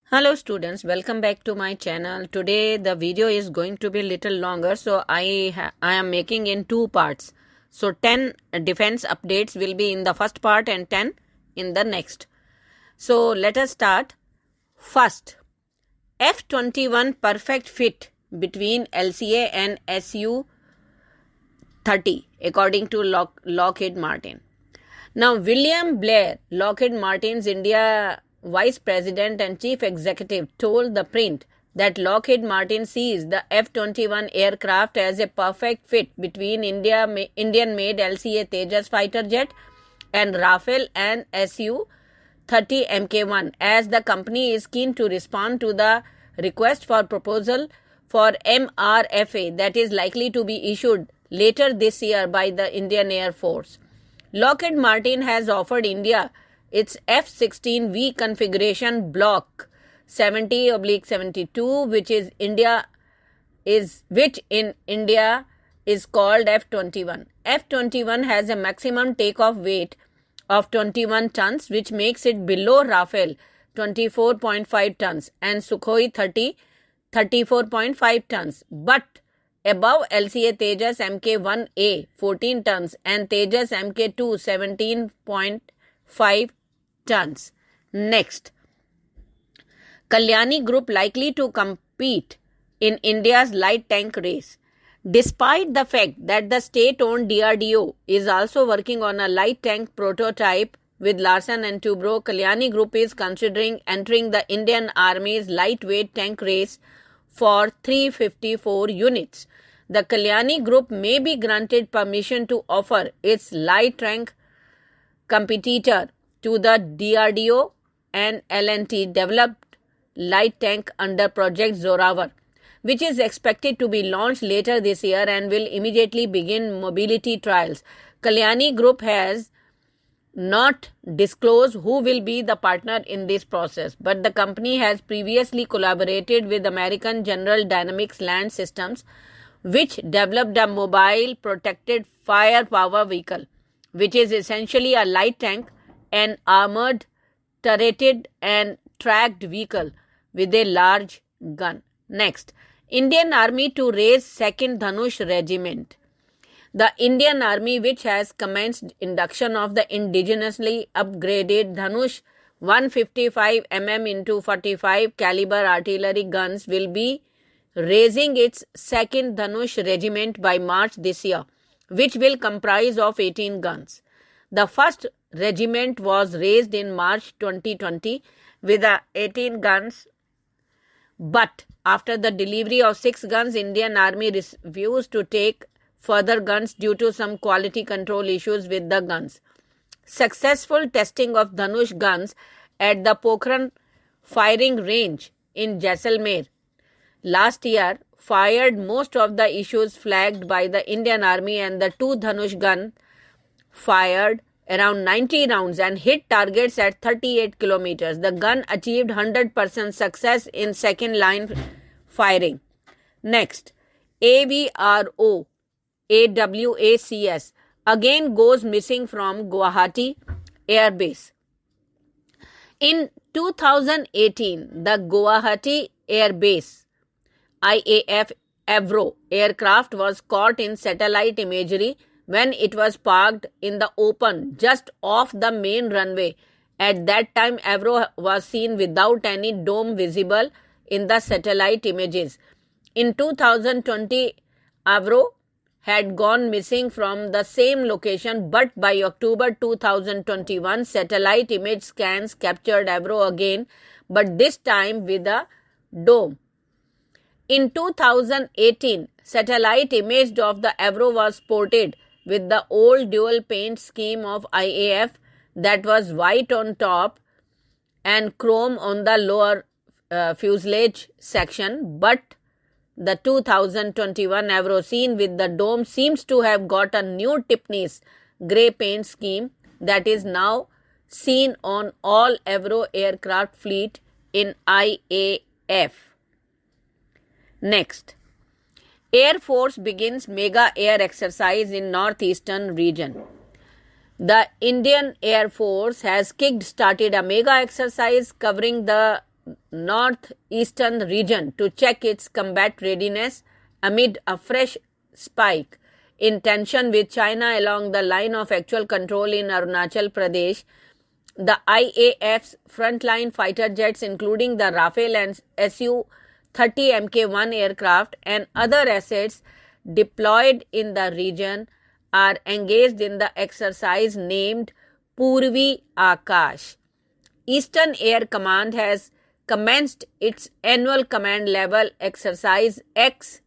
Hello students, welcome back to my channel. Today the video is going to be a little longer, so I am making in two parts. So 10 defense updates will be in the first part and 10 in the next. So let us start. First, F-21 perfect fit between LCA and Su-30 according to Lockheed Martin. Now William Blair, Lockheed Martin's India Vice President and Chief Executive, told The Print that Lockheed Martin sees the F-21 aircraft as a perfect fit between Indian-made LCA Tejas fighter jet and Rafale and Su-30 Mk1, as the company is keen to respond to the request for proposal for MRFA that is likely to be issued later this year by the Indian Air Force. Lockheed Martin has offered India its F-16V configuration Block 70/72, which in India is called F-21. F-21 has a maximum takeoff weight of 21 tons, which makes it below Rafale 24.5 tons and Sukhoi 30 34.5 tons, but above LCA Tejas Mk1A 14 tons and Tejas Mk2 17.5 tons. Next, Kalyani Group likely to compete in India's light tank race. Despite the fact that the state-owned DRDO is also working on a light tank prototype with Larsen & Toubro, Kalyani Group is considering entering the Indian Army's lightweight tank race for 354 units. The Kalyani Group may be granted permission to offer its light tank competitor to the DRDO and L&T developed light tank under Project Zorawar, which is expected to be launched later this year and will immediately begin mobility trials. Kalyani Group has not disclosed who will be the partner in this process, but the company has previously collaborated with American General Dynamics Land Systems, which developed a mobile protected firepower vehicle, which is essentially a light tank, an armored, turreted and tracked vehicle with a large gun. Next, Indian Army to raise second Dhanush Regiment. The Indian Army, which has commenced induction of the indigenously upgraded Dhanush 155 mm x 45 caliber artillery guns, will be raising its second Dhanush Regiment by March this year, which will comprise of 18 guns. The first regiment was raised in March 2020 with 18 guns, but after the delivery of 6 guns, Indian Army refused to take further guns due to some quality control issues with the guns. Successful testing of Dhanush guns at the Pokhran firing range in Jaisalmer last year fired most of the issues flagged by the Indian Army, and the 2 Dhanush guns fired around 90 rounds and hit targets at 38 kilometers. The gun achieved 100% success in second line firing. Next, AVRO AWACS again goes missing from Guwahati Air Base. In 2018, the Guwahati Air Base IAF AVRO aircraft was caught in satellite imagery when it was parked in the open just off the main runway. At that time, AVRO was seen without any dome visible in the satellite images. In 2020, AVRO had gone missing from the same location, but by October 2021, satellite image scans captured AVRO again, but this time with a dome. In 2018, satellite image of the AVRO was spotted with the old dual paint scheme of IAF that was white on top and chrome on the lower fuselage section, but the 2021 AVRO seen with the dome seems to have got a new Tiffany's grey paint scheme that is now seen on all AVRO aircraft fleet in IAF. Next, Air Force begins mega air exercise in Northeastern region. The Indian Air Force has started a mega exercise covering the Northeastern region to check its combat readiness amid a fresh spike in tension with China along the line of actual control in Arunachal Pradesh. The IAF's frontline fighter jets, including the Rafale and Su-30 Mk-1 aircraft and other assets deployed in the region, are engaged in the exercise named Purvi Akash. Eastern Air Command has commenced its annual command level exercise X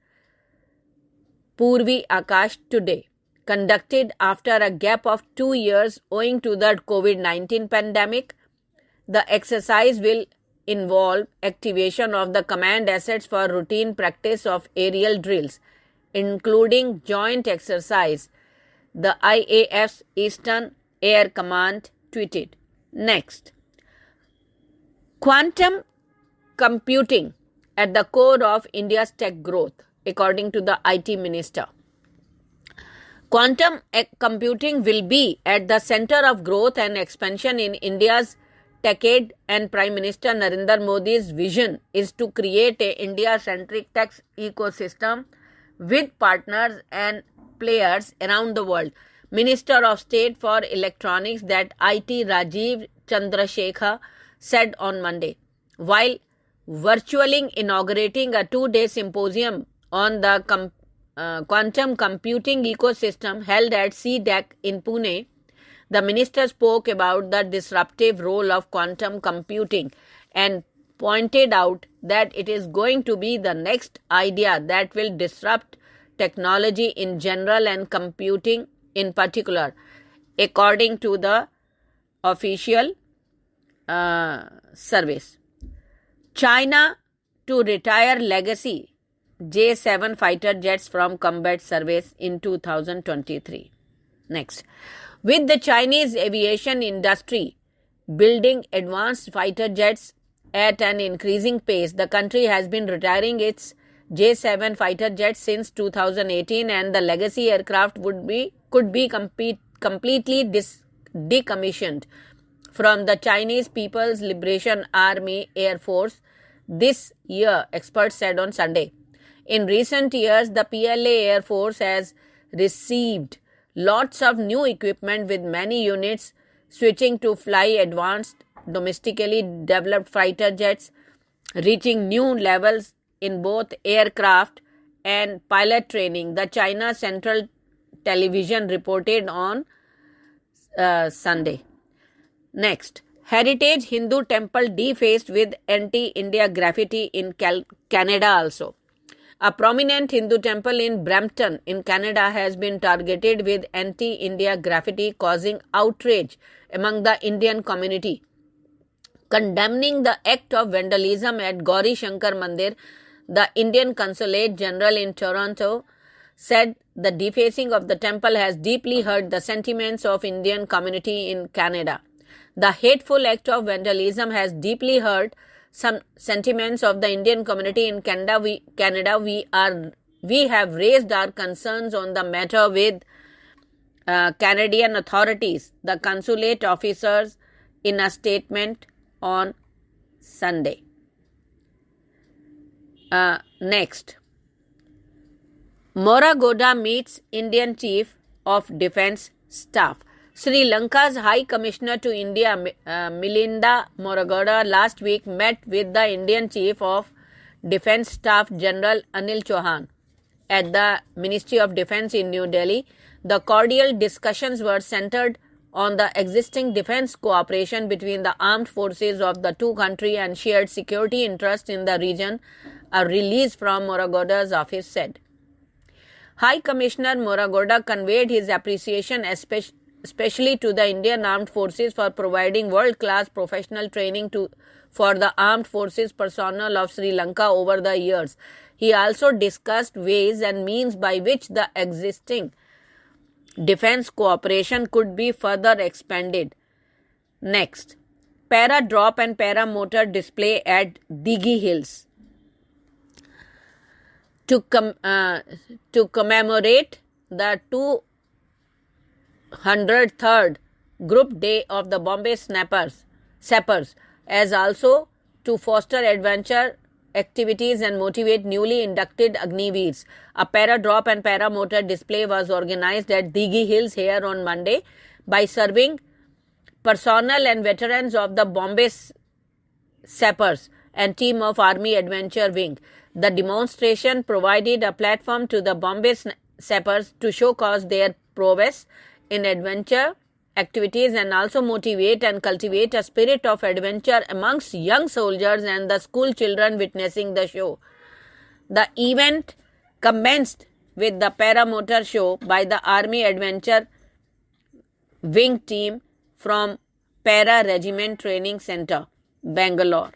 Purvi Akash today, conducted after a gap of 2 years owing to the COVID-19 pandemic. The exercise will involve activation of the command assets for routine practice of aerial drills, including joint exercise, the IAF's Eastern Air Command tweeted. Next, quantum computing at the core of India's tech growth, according to the IT minister. Quantum computing will be at the center of growth and expansion in India's decade, and Prime Minister Narendra Modi's vision is to create a India-centric tech ecosystem with partners and players around the world. Minister of State for Electronics, that IT Rajiv Chandrasekhar, said on Monday, while virtually inaugurating a 2-day symposium on the quantum computing ecosystem held at CDEC in Pune. The minister spoke about the disruptive role of quantum computing and pointed out that it is going to be the next idea that will disrupt technology in general and computing in particular, according to the official service. China to retire legacy J-7 fighter jets from combat service in 2023. Next, with the Chinese aviation industry building advanced fighter jets at an increasing pace, the country has been retiring its J-7 fighter jets since 2018, and the legacy aircraft could be completely decommissioned from the Chinese People's Liberation Army Air Force this year, experts said on Sunday. In recent years, the PLA Air Force has received lots of new equipment, with many units switching to fly advanced domestically developed fighter jets, reaching new levels in both aircraft and pilot training, the China Central Television reported on Sunday. Next, Heritage Hindu Temple defaced with anti-India graffiti in Canada also. A prominent Hindu temple in Brampton in Canada has been targeted with anti-India graffiti, causing outrage among the Indian community. Condemning the act of vandalism at Gauri Shankar Mandir, the Indian Consulate General in Toronto said the defacing of the temple has deeply hurt the sentiments of Indian community in Canada. The hateful act of vandalism has deeply hurt some sentiments of the Indian community in Canada. We have raised our concerns on the matter with Canadian authorities, the consulate officers in a statement on Sunday. Next, Moragoda meets Indian Chief of Defence Staff. Sri Lanka's High Commissioner to India, Melinda Moragoda, last week met with the Indian Chief of Defence Staff General Anil Chauhan at the Ministry of Defence in New Delhi. The cordial discussions were centered on the existing defence cooperation between the armed forces of the two countries and shared security interests in the region, a release from Moragoda's office said. High Commissioner Moragoda conveyed his appreciation especially to the Indian Armed Forces for providing world-class professional training for the armed forces personnel of Sri Lanka over the years. He also discussed ways and means by which the existing defence cooperation could be further expanded. Next, para drop and para motor display at Dighi Hills. To commemorate the 203rd Group Day of the Bombay Sappers, as also to foster adventure activities and motivate newly inducted Agniveers. A para-drop and para-motor display was organized at Dighi Hills here on Monday by serving personnel and veterans of the Bombay Sappers and team of Army Adventure Wing. The demonstration provided a platform to the Bombay Sappers to showcase their prowess in adventure activities and also motivate and cultivate a spirit of adventure amongst young soldiers and the school children witnessing the show. The event commenced with the paramotor show by the Army Adventure Wing team from Para Regiment Training Center, Bangalore.